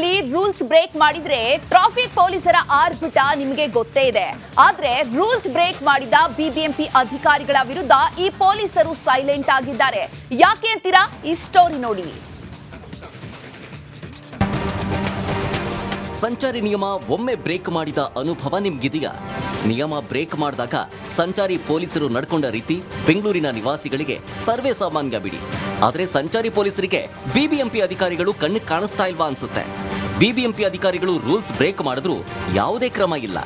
ಬೆಂಗಳೂರಲ್ಲಿ rules break ಮಾಡಿದ್ರೆ traffic ಪೊಲೀಸರ ಆರ್ಭಟ ನಿಮಗೆ ಗೊತ್ತೇ ಇದೆ. ಆದ್ರೆ ರೂಲ್ಸ್ ಬ್ರೇಕ್ ಮಾಡಿದ ಬಿಬಿಎಂಪಿ ಅಧಿಕಾರಿಗಳ ವಿರುದ್ಧ ಈ ಪೊಲೀಸರು ಸೈಲೆಂಟ್ ಆಗಿದ್ದಾರೆ. ಯಾಕೆ ಅಂತೀರಾ? ಈ ಸ್ಟೋರಿ ನೋಡಿ. ಸಂಚಾರಿ ನಿಯಮ ಒಮ್ಮೆ ಬ್ರೇಕ್ ಮಾಡಿದ ಅನುಭವ ನಿಮ್ಗಿದೆಯಾ? ನಿಯಮ ಬ್ರೇಕ್ ಮಾಡಿದಾಗ ಸಂಚಾರಿ ಪೊಲೀಸರು ನಡ್ಕೊಂಡ ರೀತಿ ಬೆಂಗಳೂರಿನ ನಿವಾಸಿಗಳಿಗೆ ಸರ್ವೇ ಸಾಮಾನ್ಯ ಬಿಡಿ. ಆದರೆ ಸಂಚಾರಿ ಪೊಲೀಸರಿಗೆ ಬಿಬಿಎಂಪಿ ಅಧಿಕಾರಿಗಳು ಕಣ್ಣು ಕಾಣಿಸ್ತಾ ಇಲ್ವಾ ಅನ್ಸುತ್ತೆ. ಬಿಬಿಎಂಪಿ ಅಧಿಕಾರಿಗಳು ರೂಲ್ಸ್ ಬ್ರೇಕ್ ಮಾಡಿದ್ರೂ ಯಾವುದೇ ಕ್ರಮ ಇಲ್ಲ.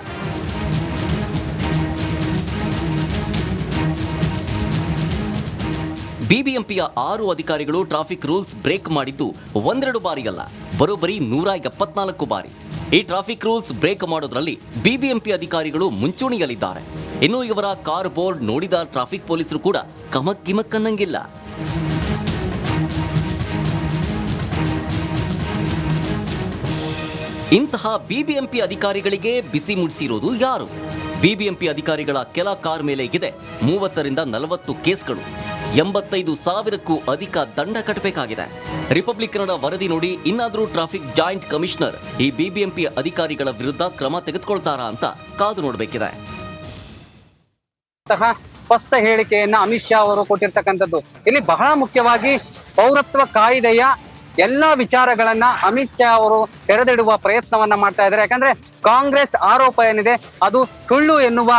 ಬಿಬಿಎಂಪಿಯ 6 ಅಧಿಕಾರಿಗಳು ಟ್ರಾಫಿಕ್ ರೂಲ್ಸ್ ಬ್ರೇಕ್ ಮಾಡಿದ್ದು ಒಂದೆರಡು ಬಾರಿಯಲ್ಲ, ಬರೋಬ್ಬರಿ 174 ಬಾರಿ. ಈ ಟ್ರಾಫಿಕ್ ರೂಲ್ಸ್ ಬ್ರೇಕ್ ಮಾಡೋದ್ರಲ್ಲಿ ಬಿಬಿಎಂಪಿ ಅಧಿಕಾರಿಗಳು ಮುಂಚೂಣಿಯಲ್ಲಿದ್ದಾರೆ. ಇನ್ನು ಇವರ ಕಾರ್ ಬೋರ್ಡ್ ನೋಡಿದ ಟ್ರಾಫಿಕ್ ಪೊಲೀಸರು ಕೂಡ ಕಮಕ್ಕಿಮಕ್ಕನ್ನಂಗಿಲ್ಲ. ಇಂತಹ ಬಿಬಿಎಂಪಿ ಅಧಿಕಾರಿಗಳಿಗೆ ಬಿಸಿ ಮುಡಿಸಿರೋದು ಯಾರು? ಬಿಬಿಎಂಪಿ ಅಧಿಕಾರಿಗಳ ಕೆಲ ಕಾರ್ ಮೇಲೆ ಇದೆ 30ರಿಂದ 40 ಕೇಸ್ಗಳು. 85,000ಕ್ಕೂ ಅಧಿಕ ದಂಡ ಕಟ್ಟಬೇಕಾಗಿದೆ. ರಿಪಬ್ಲಿಕ್ ಕನ್ನಡ ವರದಿ ನೋಡಿ ಇನ್ನಾದರೂ ಟ್ರಾಫಿಕ್ ಜಾಯಿಂಟ್ ಕಮಿಷನರ್ ಈ ಬಿಬಿಎಂಪಿ ಅಧಿಕಾರಿಗಳ ವಿರುದ್ಧ ಕ್ರಮ ತೆಗೆದುಕೊಳ್ತಾರಾ ಅಂತ ಕಾದು ನೋಡಬೇಕಿದೆ. ಸ್ಪಷ್ಟ ಹೇಳಿಕೆಯನ್ನ ಅಮಿತ್ ಶಾ ಅವರು ಕೊಟ್ಟಿರ್ತಕ್ಕಂಥದ್ದು ಇಲ್ಲಿ ಬಹಳ ಮುಖ್ಯವಾಗಿ ಪೌರತ್ವ ಕಾಯ್ದೆಯ ಎಲ್ಲಾ ವಿಚಾರಗಳನ್ನ ಅಮಿತ್ ಶಾ ಅವರು ತೆರೆದಿಡುವ ಪ್ರಯತ್ನವನ್ನ ಮಾಡ್ತಾ ಇದ್ದಾರೆ. ಯಾಕಂದ್ರೆ ಕಾಂಗ್ರೆಸ್ ಆರೋಪ ಏನಿದೆ ಅದು ಸುಳ್ಳು ಎನ್ನುವ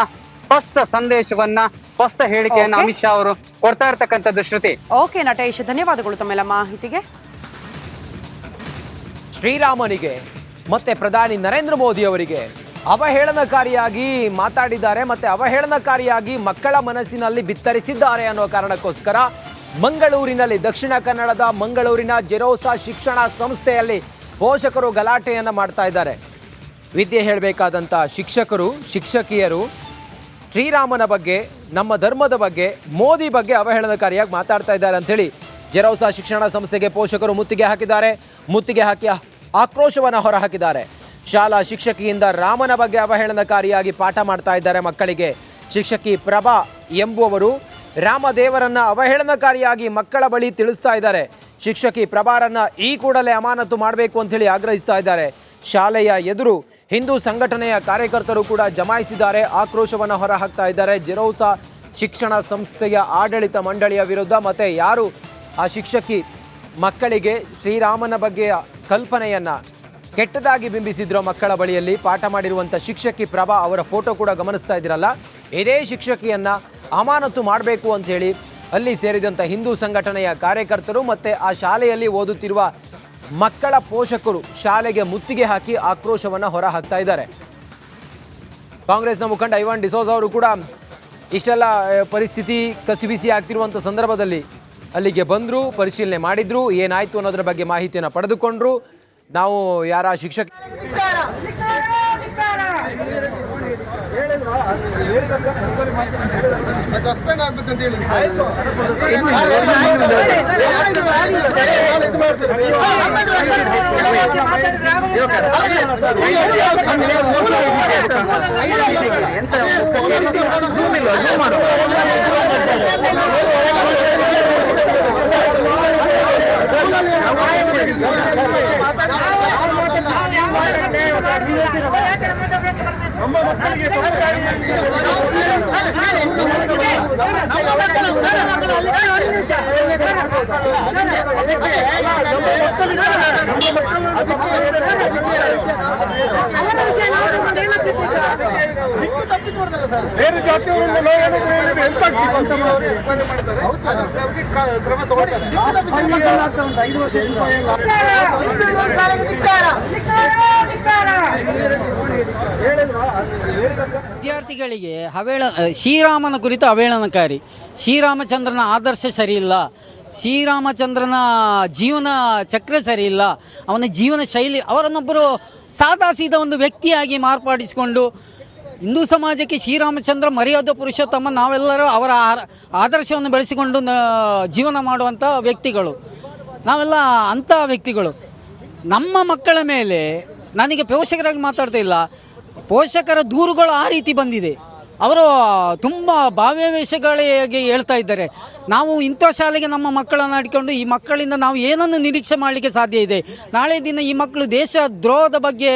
ಸ್ಪಷ್ಟ ಸಂದೇಶವನ್ನ, ಸ್ಪಷ್ಟ ಹೇಳಿಕೆಯನ್ನ ಅಮಿತ್ ಶಾ ಅವರು ಕೊಡ್ತಾ ಇರ್ತಕ್ಕಂಥದ್ದು. ಶ್ರುತಿ. ಓಕೆ ನಟೇಶ್, ಧನ್ಯವಾದಗಳು ತಮ್ಮೆಲ್ಲ ಮಾಹಿತಿಗೆ. ಶ್ರೀರಾಮನಿಗೆ ಮತ್ತೆ ಪ್ರಧಾನಿ ನರೇಂದ್ರ ಮೋದಿ ಅವರಿಗೆ ಅವಹೇಳನಕಾರಿಯಾಗಿ ಮಾತಾಡಿದ್ದಾರೆ, ಮತ್ತೆ ಅವಹೇಳನಕಾರಿಯಾಗಿ ಮಕ್ಕಳ ಮನಸ್ಸಿನಲ್ಲಿ ಬಿತ್ತರಿಸಿದ್ದಾರೆ ಅನ್ನೋ ಕಾರಣಕ್ಕೋಸ್ಕರ ಮಂಗಳೂರಿನಲ್ಲಿ, ದಕ್ಷಿಣ ಕನ್ನಡದ ಮಂಗಳೂರಿನ ಜೆರೋಸಾ ಶಿಕ್ಷಣ ಸಂಸ್ಥೆಯಲ್ಲಿ ಪೋಷಕರು ಗಲಾಟೆಯನ್ನ ಮಾಡ್ತಾ ಇದ್ದಾರೆ. ವಿದ್ಯೆ ಹೇಳಬೇಕಾದಂಥ ಶಿಕ್ಷಕರು, ಶಿಕ್ಷಕಿಯರು ಶ್ರೀರಾಮನ ಬಗ್ಗೆ, ನಮ್ಮ ಧರ್ಮದ ಬಗ್ಗೆ, ಮೋದಿ ಬಗ್ಗೆ ಅವಹೇಳನಕಾರಿಯಾಗಿ ಮಾತಾಡ್ತಾ ಇದ್ದಾರೆ ಅಂತೇಳಿ ಜೆರೋಸಾ ಶಿಕ್ಷಣ ಸಂಸ್ಥೆಗೆ ಪೋಷಕರು ಮುತ್ತಿಗೆ ಹಾಕಿ ಆಕ್ರೋಶವನ್ನು ಹೊರಹಾಕಿದ್ದಾರೆ. ಶಾಲಾ ಶಿಕ್ಷಕಿಯಿಂದ ರಾಮನ ಬಗ್ಗೆ ಅವಹೇಳನಕಾರಿಯಾಗಿ ಪಾಠ ಮಾಡ್ತಾ ಇದ್ದಾರೆ ಮಕ್ಕಳಿಗೆ. ಶಿಕ್ಷಕಿ ಪ್ರಭಾ ಎಂಬುವವರು ರಾಮದೇವರನ್ನ ಅವಹೇಳನಕಾರಿಯಾಗಿ ಮಕ್ಕಳ ಬಳಿ ತಿಳಿಸ್ತಾ ಇದ್ದಾರೆ. ಶಿಕ್ಷಕಿ ಪ್ರಭಾರನ್ನ ಈ ಕೂಡಲೇ ಅಮಾನತು ಮಾಡಬೇಕು ಅಂತೇಳಿ ಆಗ್ರಹಿಸ್ತಾ ಇದ್ದಾರೆ. ಶಾಲೆಯ ಎದುರು ಹಿಂದೂ ಸಂಘಟನೆಯ ಕಾರ್ಯಕರ್ತರು ಕೂಡ ಜಮಾಯಿಸಿದ್ದಾರೆ, ಆಕ್ರೋಶವನ್ನು ಹೊರಹಾಕ್ತಾ ಇದ್ದಾರೆ. ಜೆರೋಸಾ ಶಿಕ್ಷಣ ಸಂಸ್ಥೆಯ ಆಡಳಿತ ಮಂಡಳಿಯ ವಿರುದ್ಧ ಮತ್ತೆ ಯಾರು ಆ ಶಿಕ್ಷಕಿ ಮಕ್ಕಳಿಗೆ ಶ್ರೀರಾಮನ ಬಗ್ಗೆಯ ಕಲ್ಪನೆಯನ್ನ ಕೆಟ್ಟದಾಗಿ ಬಿಂಬಿಸಿದ್ರು ಮಕ್ಕಳ ಬಳಿಯಲ್ಲಿ ಪಾಠ ಮಾಡಿರುವಂಥ ಶಿಕ್ಷಕಿ ಪ್ರಭಾ ಅವರ ಫೋಟೋ ಕೂಡ ಗಮನಿಸ್ತಾ ಇದ್ದೀರಲ್ಲ, ಇದೇ ಶಿಕ್ಷಕಿಯನ್ನ ಅಮಾನತು ಮಾಡಬೇಕು ಅಂಥೇಳಿ ಅಲ್ಲಿ ಸೇರಿದಂಥ ಹಿಂದೂ ಸಂಘಟನೆಯ ಕಾರ್ಯಕರ್ತರು ಮತ್ತು ಆ ಶಾಲೆಯಲ್ಲಿ ಓದುತ್ತಿರುವ ಮಕ್ಕಳ ಪೋಷಕರು ಶಾಲೆಗೆ ಮುತ್ತಿಗೆ ಹಾಕಿ ಆಕ್ರೋಶವನ್ನು ಹೊರ ಹಾಕ್ತಾ ಇದ್ದಾರೆ. ಕಾಂಗ್ರೆಸ್ನ ಮುಖಂಡ ಐವಾನ್ ಡಿಸೋಜಾ ಅವರು ಕೂಡ ಇಷ್ಟೆಲ್ಲ ಪರಿಸ್ಥಿತಿ ಕಸಿಬಿಸಿ ಆಗ್ತಿರುವಂಥ ಸಂದರ್ಭದಲ್ಲಿ ಅಲ್ಲಿಗೆ ಬಂದರು, ಪರಿಶೀಲನೆ ಮಾಡಿದ್ರು, ಏನಾಯಿತು ಅನ್ನೋದ್ರ ಬಗ್ಗೆ ಮಾಹಿತಿಯನ್ನು ಪಡೆದುಕೊಂಡ್ರು. ನಾವು ಯಾರ ಶಿಕ್ಷಕ ಸಸ್ಪೆಂಡ್ ಆಗ್ಬೇಕಂತ ಹೇಳಿ ಬೇರೆ ಜಾತಿಯವರನ್ನು ಕ್ರಮ ತಗೊಳ್ತಾರೆ. 5 ವರ್ಷ ವಿದ್ಯಾರ್ಥಿಗಳಿಗೆ ಶ್ರೀರಾಮನ ಕುರಿತು ಅವಹೇಳನಕಾರಿ, ಶ್ರೀರಾಮಚಂದ್ರನ ಆದರ್ಶ ಸರಿಯಿಲ್ಲ, ಶ್ರೀರಾಮಚಂದ್ರನ ಜೀವನ ಚಕ್ರ ಸರಿಯಿಲ್ಲ, ಅವನ ಜೀವನ ಶೈಲಿ, ಅವರನ್ನೊಬ್ಬರು ಸಾದಾ ಸೀದಾ ಒಂದು ವ್ಯಕ್ತಿಯಾಗಿ ಮಾರ್ಪಡಿಸಿಕೊಂಡು ಹಿಂದೂ ಸಮಾಜಕ್ಕೆ ಶ್ರೀರಾಮಚಂದ್ರ ಮರ್ಯಾದ ಪುರುಷೋತ್ತಮ, ನಾವೆಲ್ಲರೂ ಅವರ ಆದರ್ಶವನ್ನು ಬೆಳೆಸಿಕೊಂಡು ಜೀವನ ಮಾಡುವಂಥ ವ್ಯಕ್ತಿಗಳು, ನಾವೆಲ್ಲ ಅಂಥ ವ್ಯಕ್ತಿಗಳು. ನಮ್ಮ ಮಕ್ಕಳ ಮೇಲೆ ನನಗೆ ಪೋಷಕರಾಗಿ ಮಾತಾಡ್ತಾ ಇಲ್ಲ, ಪೋಷಕರ ದೂರುಗಳು ಆ ರೀತಿ ಬಂದಿದೆ. ಅವರು ತುಂಬ ಭಾವಾವೇಶಗಳಿಗೆ ಹೇಳ್ತಾ ಇದ್ದಾರೆ. ನಾವು ಇಂಥ ಶಾಲೆಗೆ ನಮ್ಮ ಮಕ್ಕಳನ್ನು ಅಡ್ಕೊಂಡು ಈ ಮಕ್ಕಳಿಂದ ನಾವು ಏನನ್ನು ನಿರೀಕ್ಷೆ ಮಾಡಲಿಕ್ಕೆ ಸಾಧ್ಯ ಇದೆ? ನಾಳೆ ದಿನ ಈ ಮಕ್ಕಳು ದೇಶ ದ್ರೋಹದ ಬಗ್ಗೆ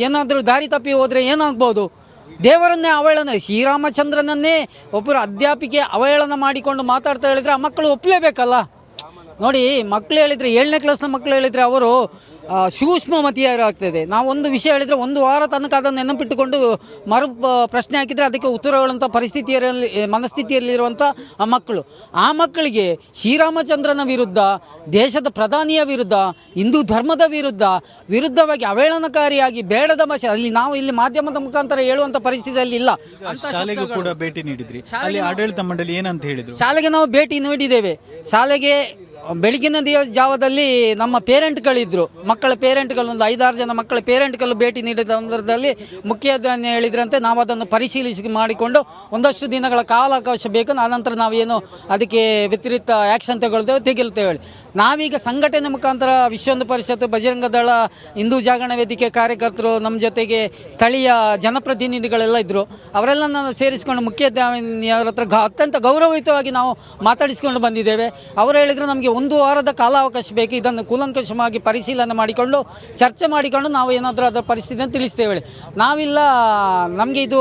ಏನಾದರೂ ದಾರಿ ತಪ್ಪಿ ಹೋದರೆ ಏನಾಗ್ಬೋದು? ದೇವರನ್ನೇ ಅವಹೇಳನ, ಶ್ರೀರಾಮಚಂದ್ರನನ್ನೇ ಒಬ್ಬರು ಅಧ್ಯಾಪಿಕೆ ಅವಹೇಳನ ಮಾಡಿಕೊಂಡು ಮಾತಾಡ್ತಾ ಹೇಳಿದರೆ ಆ ಮಕ್ಕಳು ಒಪ್ಪಲೇಬೇಕಲ್ಲ. ನೋಡಿ, ಮಕ್ಕಳು ಹೇಳಿದರೆ 7ನೇ ಕ್ಲಾಸ್ನ ಮಕ್ಕಳು ಹೇಳಿದರೆ ಅವರು ಸೂಕ್ಷ್ಮಮತಿಯರಾಗ್ತದೆ. ನಾವು ಒಂದು ವಿಷಯ ಹೇಳಿದರೆ 1 ವಾರ ತನಕ ಅದನ್ನು ನೆನಪಿಟ್ಟುಕೊಂಡು ಪ್ರಶ್ನೆ ಹಾಕಿದರೆ ಅದಕ್ಕೆ ಉತ್ತರ ಹೇಳುವಂಥ ಮನಸ್ಥಿತಿಯಲ್ಲಿರುವಂಥ ಆ ಮಕ್ಕಳು. ಆ ಮಕ್ಕಳಿಗೆ ಶ್ರೀರಾಮಚಂದ್ರನ ವಿರುದ್ಧ, ದೇಶದ ಪ್ರಧಾನಿಯ ವಿರುದ್ಧ, ಹಿಂದೂ ಧರ್ಮದ ವಿರುದ್ಧವಾಗಿ ಅವಹೇಳನಕಾರಿಯಾಗಿ ಬೇಡದ ಭಾಷೆ ನಾವು ಇಲ್ಲಿ ಮಾಧ್ಯಮದ ಮುಖಾಂತರ ಹೇಳುವಂಥ ಪರಿಸ್ಥಿತಿಯಲ್ಲಿ ಇಲ್ಲ. ಶಾಲೆಗೂ ಕೂಡ ಭೇಟಿ ನೀಡಿದ್ರಿ, ಅಲ್ಲಿ ಆಡಳಿತ ಮಂಡಳಿ ಏನಂತ ಹೇಳಿದ್ರು? ಶಾಲೆಗೆ ನಾವು ಭೇಟಿ ನೀಡಿದ್ದೇವೆ. ಶಾಲೆಗೆ ಬೆಳಗಿನ ಜಾವದಲ್ಲಿ ನಮ್ಮ ಪೇರೆಂಟ್ಗಳಿದ್ದರು, ಮಕ್ಕಳ ಪೇರೆಂಟ್ಗಳು, ಒಂದು 5-6 ಜನ ಮಕ್ಕಳ ಪೇರೆಂಟ್ಗಳು ಭೇಟಿ ನೀಡಿದ ಸಂದರ್ಭದಲ್ಲಿ ಮುಖ್ಯೋಪಾಧ್ಯಾಯ ಹೇಳಿದ್ರಂತೆ ನಾವು ಅದನ್ನು ಪರಿಶೀಲಿಸಿ ಮಾಡಿಕೊಂಡು ಒಂದಷ್ಟು ದಿನಗಳ ಕಾಲಾವಕಾಶ ಬೇಕು, ಆನಂತರ ನಾವೇನು ಅದಕ್ಕೆ ವ್ಯತಿರಿಕ್ತ ಆ್ಯಕ್ಷನ್ ತೆಗೆಲ್ತೇವೆ ಹೇಳಿ ನಾವೀಗ ಸಂಘಟನೆ ಮುಖಾಂತರ ವಿಶ್ವ ಹಿಂದೂ ಪರಿಷತ್ತು, ಬಜರಂಗ ದಳ, ಹಿಂದೂ ಜಾಗರಣ ವೇದಿಕೆ ಕಾರ್ಯಕರ್ತರು, ನಮ್ಮ ಜೊತೆಗೆ ಸ್ಥಳೀಯ ಜನಪ್ರತಿನಿಧಿಗಳೆಲ್ಲ ಇದ್ದರು. ಅವರೆಲ್ಲ ನಾನು ಸೇರಿಸಿಕೊಂಡು ಮುಖ್ಯೋಪಾಧ್ಯಾಯರ ಹತ್ರ ಅತ್ಯಂತ ಗೌರವಯುತವಾಗಿ ನಾವು ಮಾತಾಡಿಸ್ಕೊಂಡು ಬಂದಿದ್ದೇವೆ. ಅವರು ಹೇಳಿದರು ನಮಗೆ 1 ವಾರದ ಕಾಲಾವಕಾಶ ಬೇಕು, ಇದನ್ನು ಕೂಲಂಕಷವಾಗಿ ಪರಿಶೀಲನೆ ಮಾಡಿಕೊಂಡು ಚರ್ಚೆ ಮಾಡಿಕೊಂಡು ನಾವು ಏನಾದರೂ ಅದರ ಪರಿಸ್ಥಿತಿಯನ್ನು ತಿಳಿಸ್ತೇವೆ. ನಾವಿಲ್ಲ, ನಮಗೆ ಇದು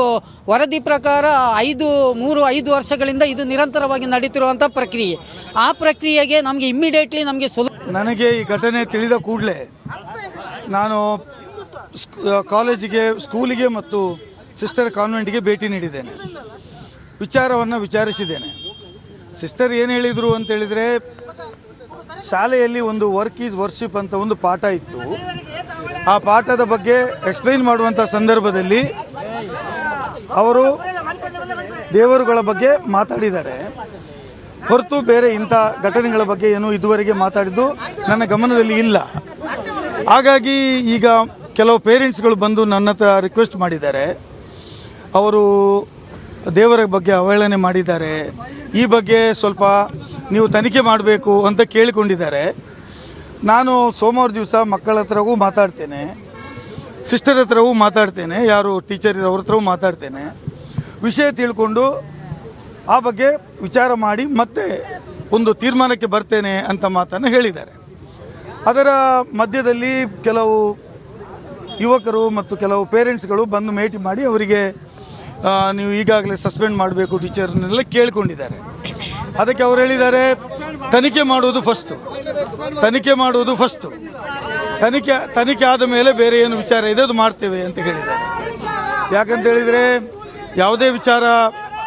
ವರದಿ ಪ್ರಕಾರ 5 ವರ್ಷಗಳಿಂದ ಇದು ನಿರಂತರವಾಗಿ ನಡೀತಿರುವಂಥ ಪ್ರಕ್ರಿಯೆ. ಆ ಪ್ರಕ್ರಿಯೆಗೆ ನಮಗೆ ಇಮ್ಮಿಡಿಯೇಟ್ಲಿ ನಮಗೆ ನನಗೆ ಈ ಘಟನೆ ತಿಳಿದ ಕೂಡಲೇ ನಾನು ಕಾಲೇಜಿಗೆ, ಸ್ಕೂಲಿಗೆ ಮತ್ತು ಸಿಸ್ಟರ್ ಕಾನ್ವೆಂಟ್ಗೆ ಭೇಟಿ ನೀಡಿದ್ದೇನೆ. ವಿಚಾರವನ್ನು ವಿಚಾರಿಸಿದ್ದೇನೆ. ಸಿಸ್ಟರ್ ಏನು ಹೇಳಿದರು ಅಂತ ಹೇಳಿದರೆ, ಶಾಲೆಯಲ್ಲಿ ಒಂದು ವರ್ಕ್ ಈಸ್ ವರ್ಷಿಪ್ ಅಂತ ಒಂದು ಪಾಠ ಇತ್ತು. ಆ ಪಾಠದ ಬಗ್ಗೆ ಎಕ್ಸ್ಪ್ಲೈನ್ ಮಾಡುವಂಥ ಸಂದರ್ಭದಲ್ಲಿ ಅವರು ದೇವರುಗಳ ಬಗ್ಗೆ ಮಾತಾಡಿದ್ದಾರೆ ಹೊರತು ಬೇರೆ ಇಂಥ ಘಟನೆಗಳ ಬಗ್ಗೆ ಏನು ಇದುವರೆಗೆ ಮಾತಾಡಿದ್ದು ನನ್ನ ಗಮನದಲ್ಲಿ ಇಲ್ಲ. ಹಾಗಾಗಿ ಈಗ ಕೆಲವು ಪೇರೆಂಟ್ಸ್ಗಳು ಬಂದು ನನ್ನ ಹತ್ರ ರಿಕ್ವೆಸ್ಟ್ ಮಾಡಿದ್ದಾರೆ, ಅವರು ದೇವರ ಬಗ್ಗೆ ಅವಹೇಳನೆ ಮಾಡಿದ್ದಾರೆ, ಈ ಬಗ್ಗೆ ಸ್ವಲ್ಪ ನೀವು ತನಿಖೆ ಮಾಡಬೇಕು ಅಂತ ಕೇಳಿಕೊಂಡಿದ್ದಾರೆ. ನಾನು ಸೋಮವಾರ ದಿವಸ ಮಕ್ಕಳ ಹತ್ರವೂ ಮಾತಾಡ್ತೇನೆ, ಸಿಸ್ಟರ್ ಹತ್ರವೂ ಮಾತಾಡ್ತೇನೆ, ಯಾರು ಟೀಚರ್ ಅವ್ರ ಹತ್ರವೂ ಮಾತಾಡ್ತೇನೆ, ವಿಷಯ ತಿಳ್ಕೊಂಡು ಆ ಬಗ್ಗೆ ವಿಚಾರ ಮಾಡಿ ಮತ್ತೆ ಒಂದು ತೀರ್ಮಾನಕ್ಕೆ ಬರ್ತೇನೆ ಅಂತ ಮಾತನ್ನು ಹೇಳಿದ್ದಾರೆ. ಅದರ ಮಧ್ಯದಲ್ಲಿ ಕೆಲವು ಯುವಕರು ಮತ್ತು ಕೆಲವು ಪೇರೆಂಟ್ಸ್ಗಳು ಬಂದು ಭೇಟಿ ಮಾಡಿ ಅವರಿಗೆ ನೀವು ಈಗಾಗಲೇ ಸಸ್ಪೆಂಡ್ ಮಾಡಬೇಕು ಟೀಚರ್ನೆಲ್ಲ ಕೇಳಿಕೊಂಡಿದ್ದಾರೆ. ಅದಕ್ಕೆ ಅವರು ಹೇಳಿದ್ದಾರೆ ತನಿಖೆ ಮಾಡುವುದು ಫಸ್ಟು, ತನಿಖೆ ಆದ ಮೇಲೆ ಬೇರೆ ಏನು ವಿಚಾರ ಇದೆ ಅದು ಮಾಡ್ತೇವೆ ಅಂತ ಹೇಳಿದ್ದಾರೆ. ಯಾಕಂತ ಹೇಳಿದರೆ ಯಾವುದೇ ವಿಚಾರ